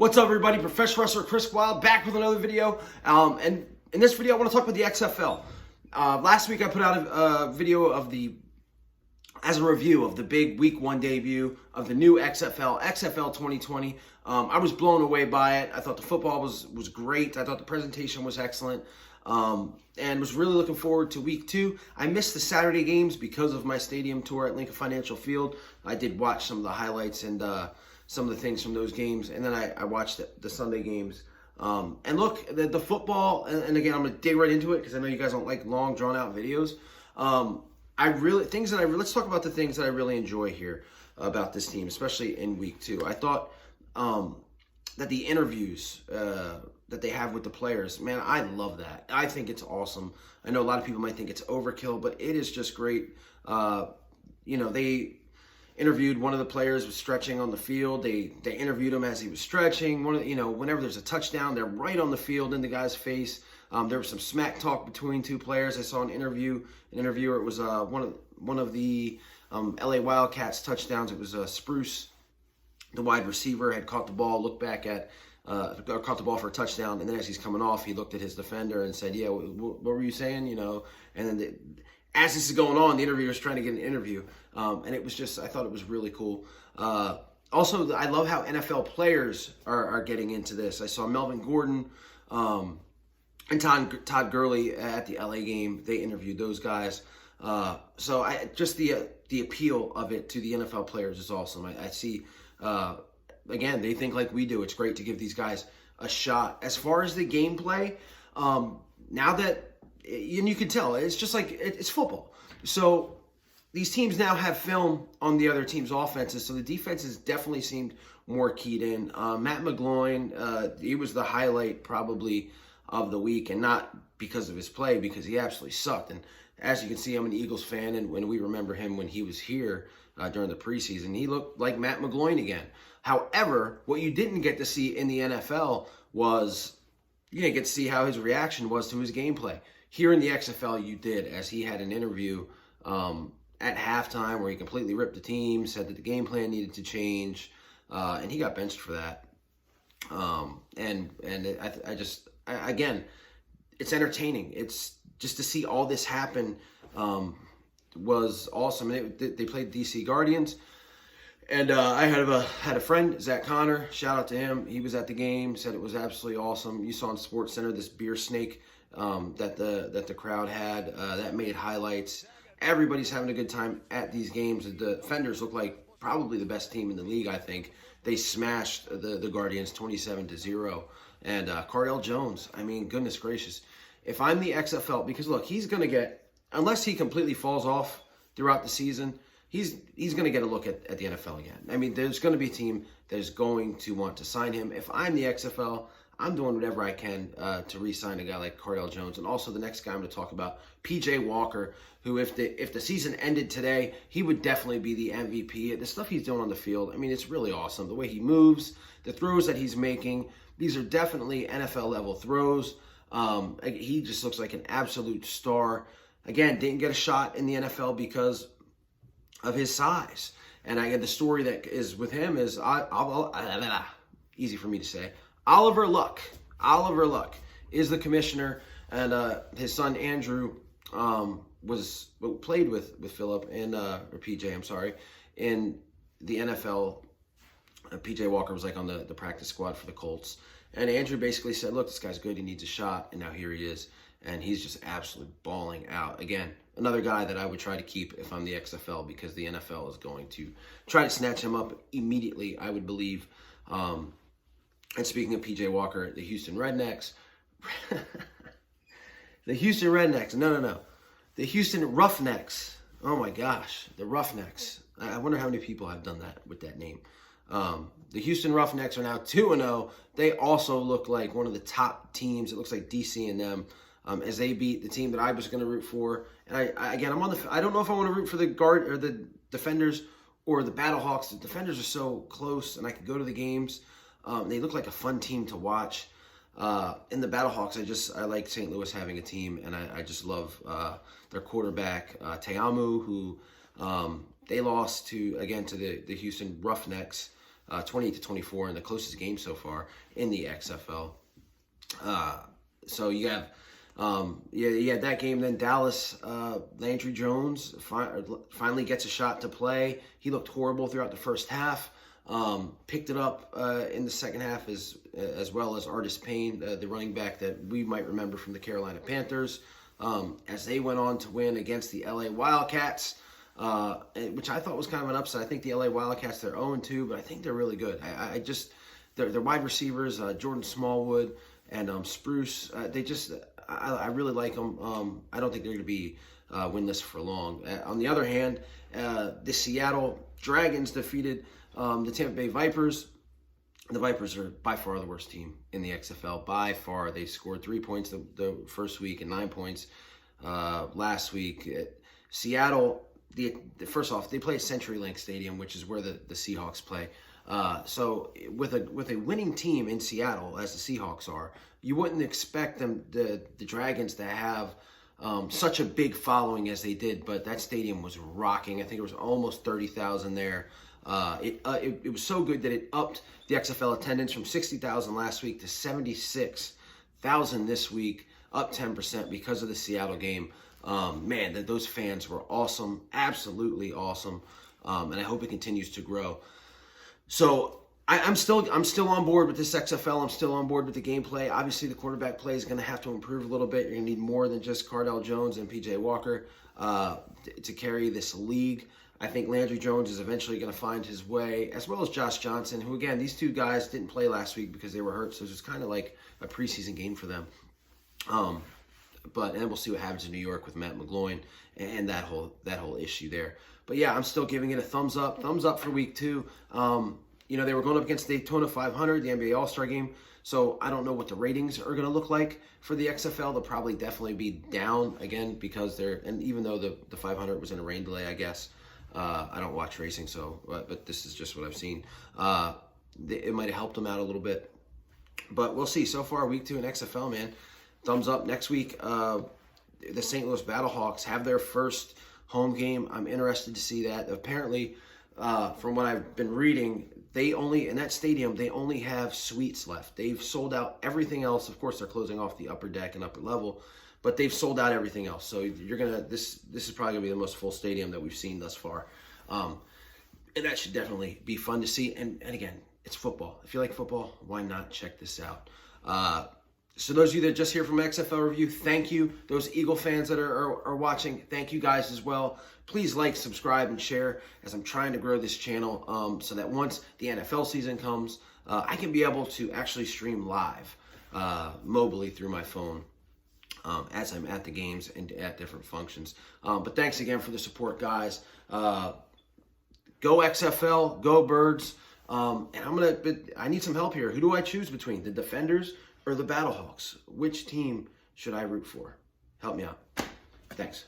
What's up, everybody? Professional wrestler Chris Wild back with another video. And in this video, I want to talk about the XFL. Last week, I put out a video of as a review of the big Week 1 debut of the new XFL 2020. I was blown away by it. I thought the football was great. I thought the presentation was excellent. And was really looking forward to Week 2. I missed the Saturday games because of my stadium tour at Lincoln Financial Field. I did watch some of the highlights and some of the things from those games, and then I watched the Sunday games. And look, the football, and again, I'm going to dig right into it because I know you guys don't like long, drawn-out videos. Let's talk about the things that I really enjoy here about this team, especially in Week 2. I thought that the interviews that they have with the players, man, I love that. I think it's awesome. I know a lot of people might think it's overkill, but it is just great. They interviewed one of the players was stretching on the field. They interviewed him as he was stretching. Whenever there's a touchdown, they're right on the field in the guy's face. There was some smack talk between two players. I saw an interviewer. It was one of the LA Wildcats touchdowns. It was Spruce, the wide receiver, had caught the ball, looked back at caught the ball for a touchdown, and then as he's coming off, he looked at his defender and said, "Yeah, what were you saying?" And then as this is going on, the interviewer's trying to get an interview, and it was I thought it was really cool. Also, I love how NFL players are getting into this. I saw Melvin Gordon and Todd Gurley at the LA game. They interviewed those guys. So the appeal of it to the NFL players is awesome. I see, again, they think like we do. It's great to give these guys a shot. As far as the gameplay, now that, and you can tell, it's just like, it's football. So these teams now have film on the other team's offenses, so the defenses definitely seemed more keyed in. Matt McGloin, he was the highlight probably of the week, and not because of his play, because he absolutely sucked. And as you can see, I'm an Eagles fan, and when we remember him when he was here during the preseason, he looked like Matt McGloin again. However, what you didn't get to see in the NFL was, you didn't get to see how his reaction was to his gameplay. Here in the XFL, you did, as he had an interview at halftime where he completely ripped the team, said that the game plan needed to change, and he got benched for that. Again, it's entertaining. It's just to see all this happen was awesome. And they played DC Guardians, and I had a friend, Zach Connor. Shout out to him. He was at the game. Said it was absolutely awesome. You saw on SportsCenter this beer snake that the crowd had that made highlights. Everybody's having a good time at these games. The Defenders look like probably the best team in the league. I think they smashed the Guardians 27-0. And Cardell Jones, I mean, goodness gracious. If I'm the XFL, because look, he's going to get, unless he completely falls off throughout the season, he's going to get a look at the NFL again. I mean, there's going to be a team that is going to want to sign him. If I'm the XFL, I'm doing whatever I can to re-sign a guy like Cardell Jones. And also the next guy I'm going to talk about, PJ Walker, who if the season ended today, he would definitely be the MVP. The stuff he's doing on the field, I mean, it's really awesome. The way he moves, the throws that he's making, these are definitely NFL-level throws. He just looks like an absolute star. Again, didn't get a shot in the NFL because of his size. And the story that is with him is, easy for me to say, Oliver Luck. Oliver Luck is the commissioner, and his son Andrew played with Philip or PJ, I'm sorry, in the NFL. PJ Walker was like on the practice squad for the Colts. And Andrew basically said, look, this guy's good. He needs a shot. And now here he is. And he's just absolutely balling out. Again, another guy that I would try to keep if I'm the XFL, because the NFL is going to try to snatch him up immediately, I would believe. And speaking of PJ Walker, the Houston Rednecks. The Houston Rednecks. No. The Houston Roughnecks. Oh, my gosh. The Roughnecks. I wonder how many people have done that with that name. The Houston Roughnecks are now 2-0. They also look like one of the top teams. It looks like DC and them as they beat the team that I was going to root for. And I don't know if I want to root for the guard or the Defenders or the Battlehawks. The Defenders are so close, and I could go to the games. They look like a fun team to watch. In the Battlehawks, I like St. Louis having a team, and I just love their quarterback, Teamu, who they lost to the Houston Roughnecks 28-24 in the closest game so far in the XFL. So you have, that game. Then Dallas, Landry Jones finally gets a shot to play. He looked horrible throughout the first half. Picked it up in the second half as well as Artis Payne, the running back that we might remember from the Carolina Panthers, as they went on to win against the LA Wildcats, which I thought was kind of an upset. I think the LA Wildcats, they're 0-2, but I think they're really good. Their wide receivers, Jordan Smallwood and Spruce, I really like them. I don't think they're going to be winless for long. On the other hand, the Seattle Dragons defeated the Tampa Bay Vipers. The Vipers are by far the worst team in the XFL. By far. They scored 3 points the first week and 9 points last week. Seattle, first off, they play at CenturyLink Stadium, which is where the Seahawks play. So with a winning team in Seattle, as the Seahawks are, you wouldn't expect the Dragons to have such a big following as they did, but that stadium was rocking. I think it was almost 30,000 there. It was so good that it upped the XFL attendance from 60,000 last week to 76,000 this week, up 10% because of the Seattle game. Man, those fans were awesome, absolutely awesome, and I hope it continues to grow. So I'm still on board with this XFL. I'm still on board with the gameplay. Obviously, the quarterback play is going to have to improve a little bit. You're going to need more than just Cardell Jones and PJ Walker to carry this league. I think Landry Jones is eventually going to find his way, as well as Josh Johnson, who, again, these two guys didn't play last week because they were hurt, so it was kind of like a preseason game for them. And we'll see what happens in New York with Matt McGloin and that whole issue there. But yeah, I'm still giving it a thumbs up for week 2. They were going up against Daytona 500, the NBA All-Star game. So I don't know what the ratings are going to look like for the XFL. They'll probably definitely be down again because and even though the 500 was in a rain delay, I guess. I don't watch racing, but this is just what I've seen. It might have helped them out a little bit, but we'll see. So far, week 2 in XFL, man, thumbs up. Next week, the St. Louis Battlehawks have their first home game. I'm interested to see that. Apparently, from what I've been reading, in that stadium, they only have suites left. They've sold out everything else. Of course, they're closing off the upper deck and upper level, but they've sold out everything else. So this is probably gonna be the most full stadium that we've seen thus far, and that should definitely be fun to see. And again, it's football. If you like football, why not check this out? So those of you that just hear from XFL Review, thank you. Those Eagle fans that are watching, thank you guys as well. Please like, subscribe, and share as I'm trying to grow this channel so that once the NFL season comes, I can be able to actually stream live mobily through my phone as I'm at the games and at different functions. But thanks again for the support, guys. Go XFL, go Birds. And I need some help here. Who do I choose between, the Defenders or the Battlehawks? Which team should I root for? Help me out. Thanks.